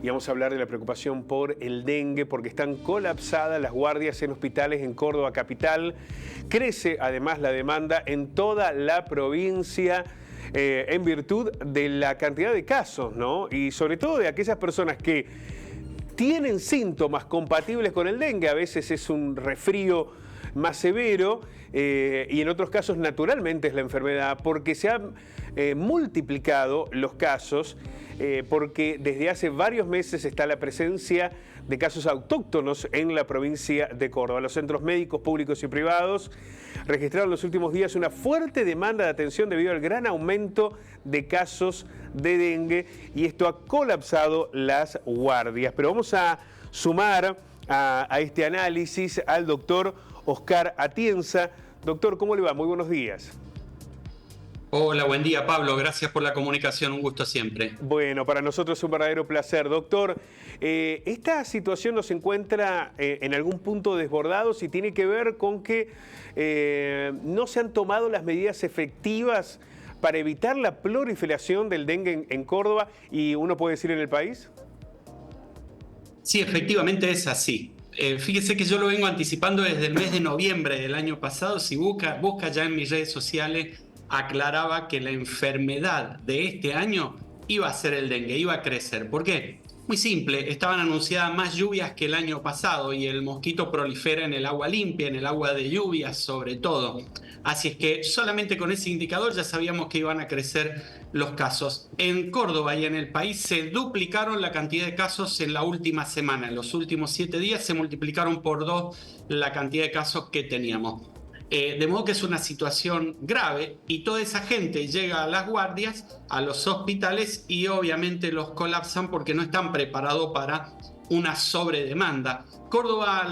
y vamos a hablar de la preocupación por el dengue, porque están colapsadas las guardias en hospitales en Córdoba capital. Crece además la demanda en toda la provincia en virtud de la cantidad de casos, ¿no? Y sobre todo de aquellas personas que tienen síntomas compatibles con el dengue. A veces es un resfrío más severo y en otros casos naturalmente es la enfermedad, porque se han multiplicado los casos, porque desde hace varios meses está la presencia de casos autóctonos en la provincia de Córdoba. Los centros médicos públicos y privados registraron en los últimos días una fuerte demanda de atención debido al gran aumento de casos de dengue, y esto ha colapsado las guardias. Pero vamos a sumar a este análisis al doctor Oscar Atienza. Doctor, ¿cómo le va? Muy buenos días. Hola, buen día, Pablo. Gracias por la comunicación, un gusto siempre. Bueno, para nosotros es un verdadero placer. Doctor, esta situación nos encuentra en algún punto desbordados y tiene que ver con que no se han tomado las medidas efectivas para evitar la proliferación del dengue en Córdoba y uno puede decir en el país. Sí, efectivamente es así. Fíjese que yo lo vengo anticipando desde el mes de noviembre del año pasado. Si busca ya en mis redes sociales, aclaraba que la enfermedad de este año iba a ser el dengue, iba a crecer. ¿Por qué? Muy simple, estaban anunciadas más lluvias que el año pasado y el mosquito prolifera en el agua limpia, en el agua de lluvias sobre todo. Así es que solamente con ese indicador ya sabíamos que iban a crecer los casos. En Córdoba y en el país se duplicaron la cantidad de casos en la última semana. En los últimos 7 días se multiplicaron por 2 la cantidad de casos que teníamos. De modo que es una situación grave y toda esa gente llega a las guardias, a los hospitales y obviamente los colapsan porque no están preparados para una sobredemanda. Córdoba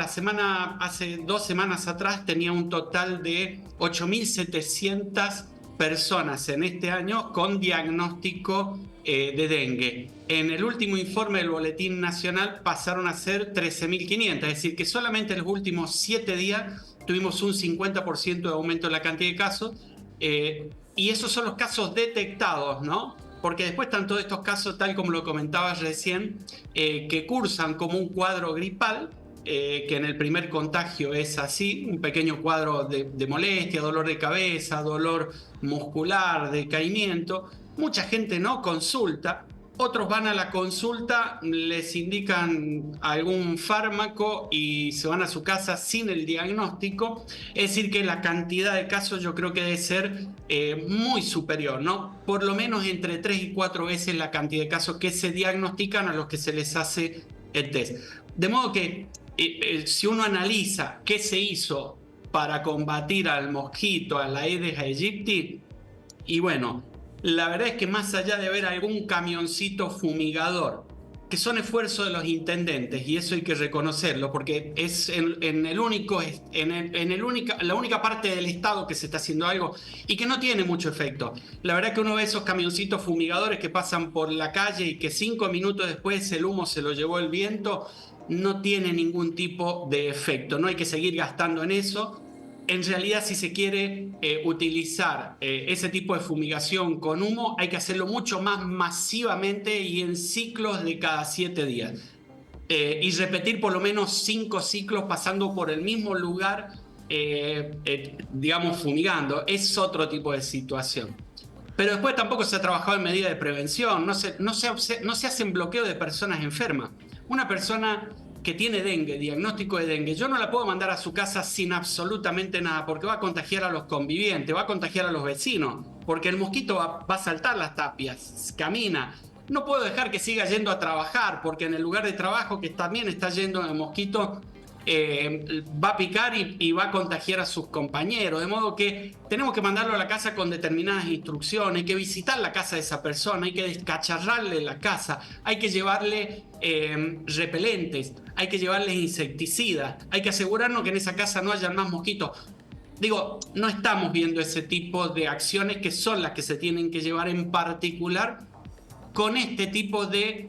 hace 2 semanas atrás tenía un total de 8.700 personas en este año con diagnóstico de dengue. En el último informe del Boletín Nacional pasaron a ser 13.500, es decir, que solamente en los últimos 7 días tuvimos un 50% de aumento en la cantidad de casos, y esos son los casos detectados, ¿no? Porque después están todos estos casos, tal como lo comentabas recién, que cursan como un cuadro gripal, que en el primer contagio es así, un pequeño cuadro de molestia, dolor de cabeza, dolor muscular, decaimiento. Mucha gente no consulta. Otros van a la consulta, les indican algún fármaco y se van a su casa sin el diagnóstico. Es decir, que la cantidad de casos yo creo que debe ser muy superior, ¿no? Por lo menos entre 3 y 4 veces la cantidad de casos que se diagnostican a los que se les hace el test. De modo que si uno analiza qué se hizo para combatir al mosquito, a la Aedes aegypti, y bueno, la verdad es que más allá de ver algún camioncito fumigador, que son esfuerzos de los intendentes, y eso hay que reconocerlo, porque es la única parte del Estado que se está haciendo algo y que no tiene mucho efecto. La verdad es que uno ve esos camioncitos fumigadores que pasan por la calle y que 5 minutos después el humo se lo llevó el viento, no tiene ningún tipo de efecto. No hay que seguir gastando en eso. En realidad, si se quiere utilizar ese tipo de fumigación con humo, hay que hacerlo mucho más masivamente y en ciclos de cada 7 días. Y repetir por lo menos 5 ciclos pasando por el mismo lugar, digamos, fumigando. Es otro tipo de situación. Pero después tampoco se ha trabajado en medidas de prevención, no se hacen bloqueos de personas enfermas. Una persona que tiene dengue, diagnóstico de dengue, yo no la puedo mandar a su casa sin absolutamente nada, porque va a contagiar a los convivientes, va a contagiar a los vecinos, porque el mosquito va a saltar las tapias, camina. No puedo dejar que siga yendo a trabajar, porque en el lugar de trabajo que también está yendo el mosquito, va a picar y va a contagiar a sus compañeros, de modo que tenemos que mandarlo a la casa con determinadas instrucciones, hay que visitar la casa de esa persona, hay que descacharrarle la casa, hay que llevarle repelentes, hay que llevarles insecticidas, hay que asegurarnos que en esa casa no haya más mosquitos. Digo, no estamos viendo ese tipo de acciones que son las que se tienen que llevar en particular con este tipo de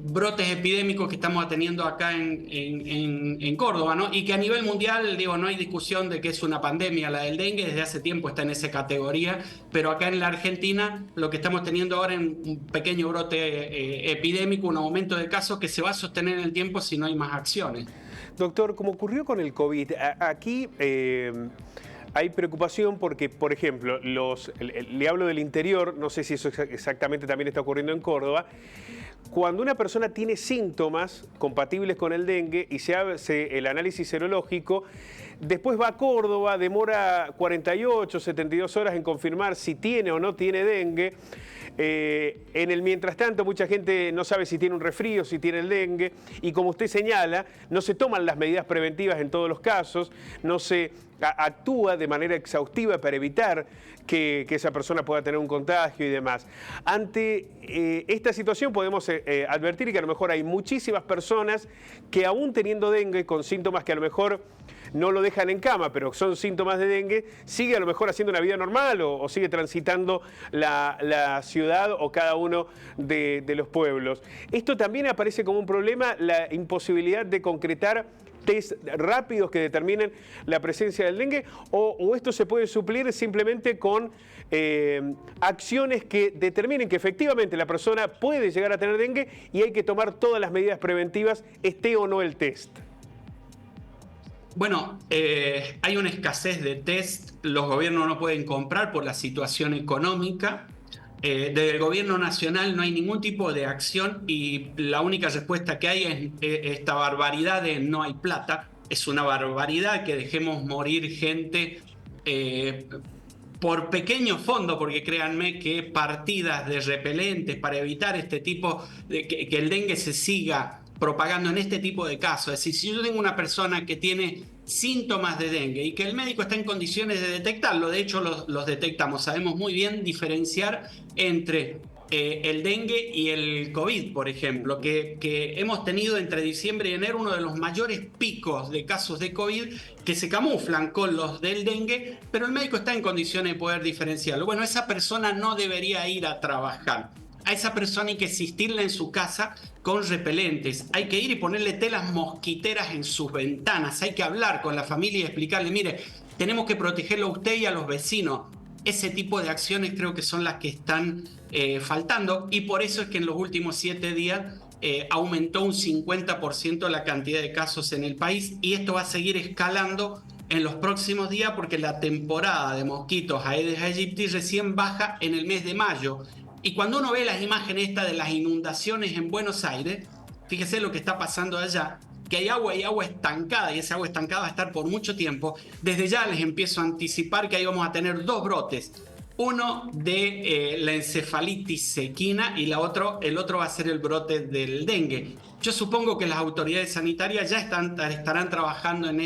brotes epidémicos que estamos teniendo acá en Córdoba, ¿no? Y que a nivel mundial, digo, no hay discusión de que es una pandemia la del dengue, desde hace tiempo está en esa categoría, pero acá en la Argentina lo que estamos teniendo ahora es un pequeño brote epidémico, un aumento de casos que se va a sostener en el tiempo si no hay más acciones. Doctor, como ocurrió con el COVID, aquí hay preocupación porque, por ejemplo, le hablo del interior, no sé si eso exactamente también está ocurriendo en Córdoba, cuando una persona tiene síntomas compatibles con el dengue y se hace el análisis serológico, después va a Córdoba, demora 48, 72 horas en confirmar si tiene o no tiene dengue. En el mientras tanto, mucha gente no sabe si tiene un resfrío, si tiene el dengue, y como usted señala, no se toman las medidas preventivas en todos los casos, no se actúa de manera exhaustiva para evitar que esa persona pueda tener un contagio y demás. Ante esta situación podemos advertir que a lo mejor hay muchísimas personas que aún teniendo dengue, con síntomas que a lo mejor no lo dejan en cama, pero son síntomas de dengue, sigue a lo mejor haciendo una vida normal o sigue transitando la ciudad o cada uno de los pueblos. Esto también aparece como un problema, la imposibilidad de concretar test rápidos que determinen la presencia del dengue, o esto se puede suplir simplemente con acciones que determinen que efectivamente la persona puede llegar a tener dengue y hay que tomar todas las medidas preventivas, esté o no el test. Bueno, hay una escasez de test, los gobiernos no pueden comprar por la situación económica. Desde el gobierno nacional no hay ningún tipo de acción y la única respuesta que hay es esta barbaridad de no hay plata. Es una barbaridad que dejemos morir gente por pequeño fondo, porque créanme que partidas de repelentes para evitar este tipo de que el dengue se siga propagando en este tipo de casos. Es decir, si yo tengo una persona que tiene síntomas de dengue y que el médico está en condiciones de detectarlo, de hecho los detectamos, sabemos muy bien diferenciar entre el dengue y el COVID, por ejemplo, que hemos tenido entre diciembre y enero uno de los mayores picos de casos de COVID que se camuflan con los del dengue, pero el médico está en condiciones de poder diferenciarlo. Bueno, esa persona no debería ir a trabajar. A esa persona hay que asistirla en su casa con repelentes. Hay que ir y ponerle telas mosquiteras en sus ventanas. Hay que hablar con la familia y explicarle, mire, tenemos que protegerlo a usted y a los vecinos. Ese tipo de acciones creo que son las que están faltando y por eso es que en los últimos 7 días aumentó un 50% la cantidad de casos en el país y esto va a seguir escalando en los próximos días porque la temporada de mosquitos Aedes aegypti recién baja en el mes de mayo. Y cuando uno ve las imágenes estas de las inundaciones en Buenos Aires, fíjese lo que está pasando allá, que hay agua y agua estancada, y esa agua estancada va a estar por mucho tiempo. Desde ya les empiezo a anticipar que ahí vamos a tener 2 brotes. Uno de la encefalitis equina y el otro va a ser el brote del dengue. Yo supongo que las autoridades sanitarias ya estarán trabajando en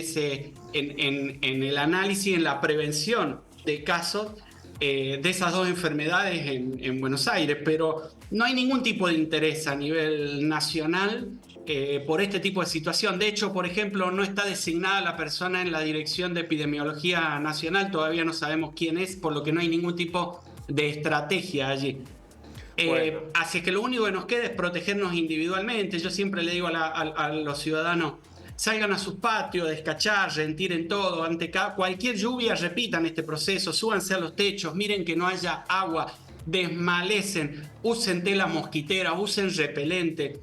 el análisis, en la prevención de casos de esas 2 enfermedades en Buenos Aires, pero no hay ningún tipo de interés a nivel nacional por este tipo de situación. De hecho, por ejemplo, no está designada la persona en la Dirección de Epidemiología Nacional, todavía no sabemos quién es, por lo que no hay ningún tipo de estrategia allí. Bueno. Así que lo único que nos queda es protegernos individualmente. Yo siempre le digo a los ciudadanos, salgan a sus patios, descacharren, tiren todo, ante cualquier lluvia repitan este proceso, súbanse a los techos, miren que no haya agua, desmalecen, usen tela mosquitera, usen repelente,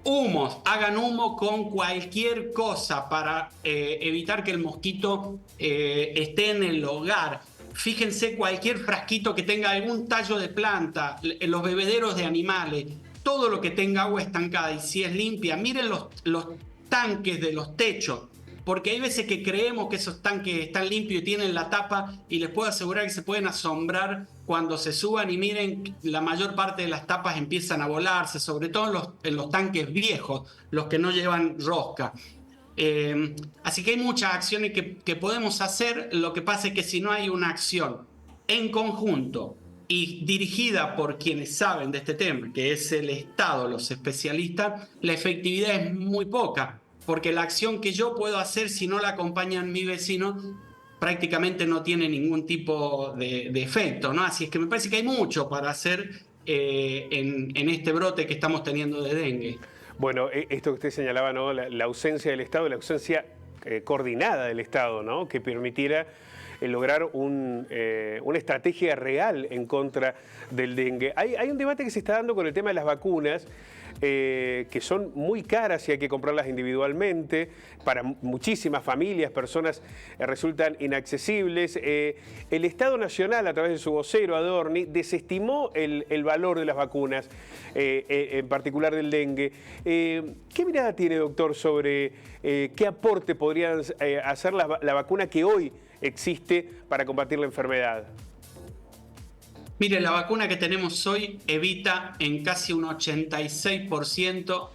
humos, hagan humo con cualquier cosa para evitar que el mosquito esté en el hogar. Fíjense cualquier frasquito que tenga algún tallo de planta, los bebederos de animales, todo lo que tenga agua estancada y si es limpia, miren los tanques de los techos, porque hay veces que creemos que esos tanques están limpios y tienen la tapa y les puedo asegurar que se pueden asombrar cuando se suban y miren, la mayor parte de las tapas empiezan a volarse, sobre todo en los tanques viejos, los que no llevan rosca. Así que hay muchas acciones que podemos hacer, lo que pasa es que si no hay una acción en conjunto y dirigida por quienes saben de este tema, que es el Estado, los especialistas, la efectividad es muy poca, porque la acción que yo puedo hacer si no la acompañan mis vecinos prácticamente no tiene ningún tipo de efecto, ¿no? Así es que me parece que hay mucho para hacer en este brote que estamos teniendo de dengue. Bueno, esto que usted señalaba, ¿no? La ausencia del Estado, la ausencia coordinada del Estado, ¿no? Que permitiera lograr una estrategia real en contra del dengue. Hay un debate que se está dando con el tema de las vacunas, que son muy caras y hay que comprarlas individualmente. Para muchísimas familias, personas resultan inaccesibles. El Estado Nacional, a través de su vocero, Adorni, desestimó el valor de las vacunas, en particular del dengue. ¿Qué mirada tiene, doctor, sobre qué aporte podrían hacer la vacuna que hoy existe para combatir la enfermedad? Mire, la vacuna que tenemos hoy evita en casi un 86%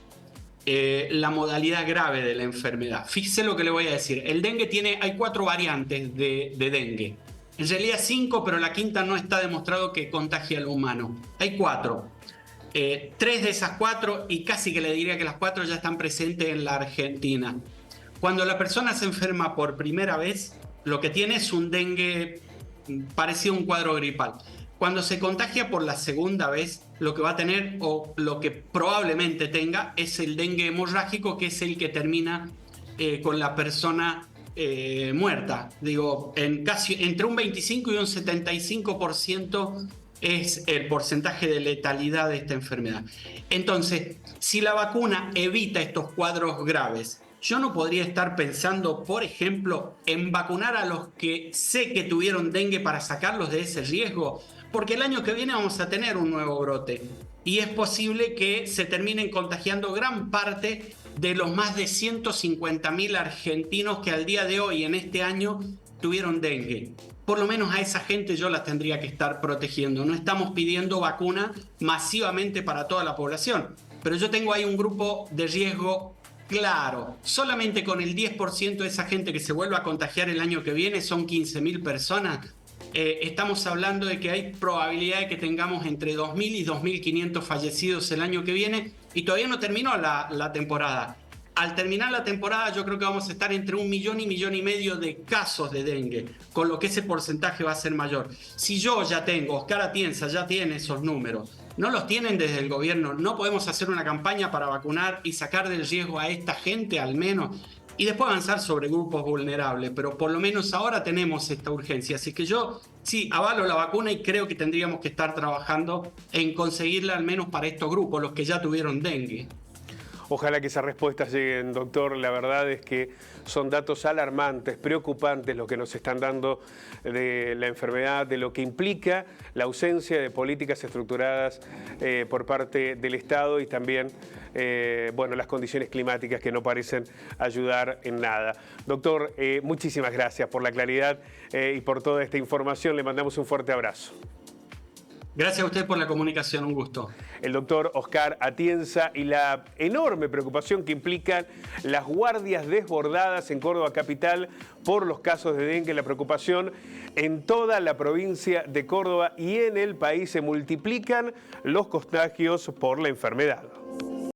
la modalidad grave de la enfermedad. Fíjese lo que le voy a decir. El dengue hay 4 variantes de dengue. En realidad 5, pero la quinta no está demostrado que contagie al humano. Hay 4. 3 de esas 4, y casi que le diría que las 4 ya están presentes en la Argentina. Cuando la persona se enferma por primera vez, lo que tiene es un dengue parecido a un cuadro gripal. Cuando se contagia por la segunda vez, lo que va a tener, o lo que probablemente tenga, es el dengue hemorrágico, que es el que termina con la persona muerta. Digo, entre un 25 y un 75% es el porcentaje de letalidad de esta enfermedad. Entonces, si la vacuna evita estos cuadros graves, yo no podría estar pensando, por ejemplo, en vacunar a los que sé que tuvieron dengue para sacarlos de ese riesgo, porque el año que viene vamos a tener un nuevo brote y es posible que se terminen contagiando gran parte de los más de 150.000 argentinos que al día de hoy, en este año, tuvieron dengue. Por lo menos a esa gente yo la tendría que estar protegiendo. No estamos pidiendo vacuna masivamente para toda la población, pero yo tengo ahí un grupo de riesgo claro. Solamente con el 10% de esa gente que se vuelva a contagiar el año que viene, son 15.000 personas. Estamos hablando de que hay probabilidad de que tengamos entre 2.000 y 2.500 fallecidos el año que viene, y todavía no terminó la temporada. Al terminar la temporada yo creo que vamos a estar entre 1 millón y 1,5 millones de casos de dengue, con lo que ese porcentaje va a ser mayor. Si yo ya tengo, Oscar Atienza ya tiene esos números, no los tienen desde el gobierno, no podemos hacer una campaña para vacunar y sacar del riesgo a esta gente al menos, y después avanzar sobre grupos vulnerables, pero por lo menos ahora tenemos esta urgencia. Así que yo sí avalo la vacuna y creo que tendríamos que estar trabajando en conseguirla al menos para estos grupos, los que ya tuvieron dengue. Ojalá que esas respuestas lleguen, doctor. La verdad es que son datos alarmantes, preocupantes los que nos están dando de la enfermedad, de lo que implica la ausencia de políticas estructuradas por parte del Estado y también bueno, las condiciones climáticas que no parecen ayudar en nada. Doctor, muchísimas gracias por la claridad y por toda esta información. Le mandamos un fuerte abrazo. Gracias a usted por la comunicación, un gusto. El doctor Oscar Atienza y la enorme preocupación que implican las guardias desbordadas en Córdoba capital por los casos de dengue. La preocupación en toda la provincia de Córdoba y en el país. Se multiplican los contagios por la enfermedad.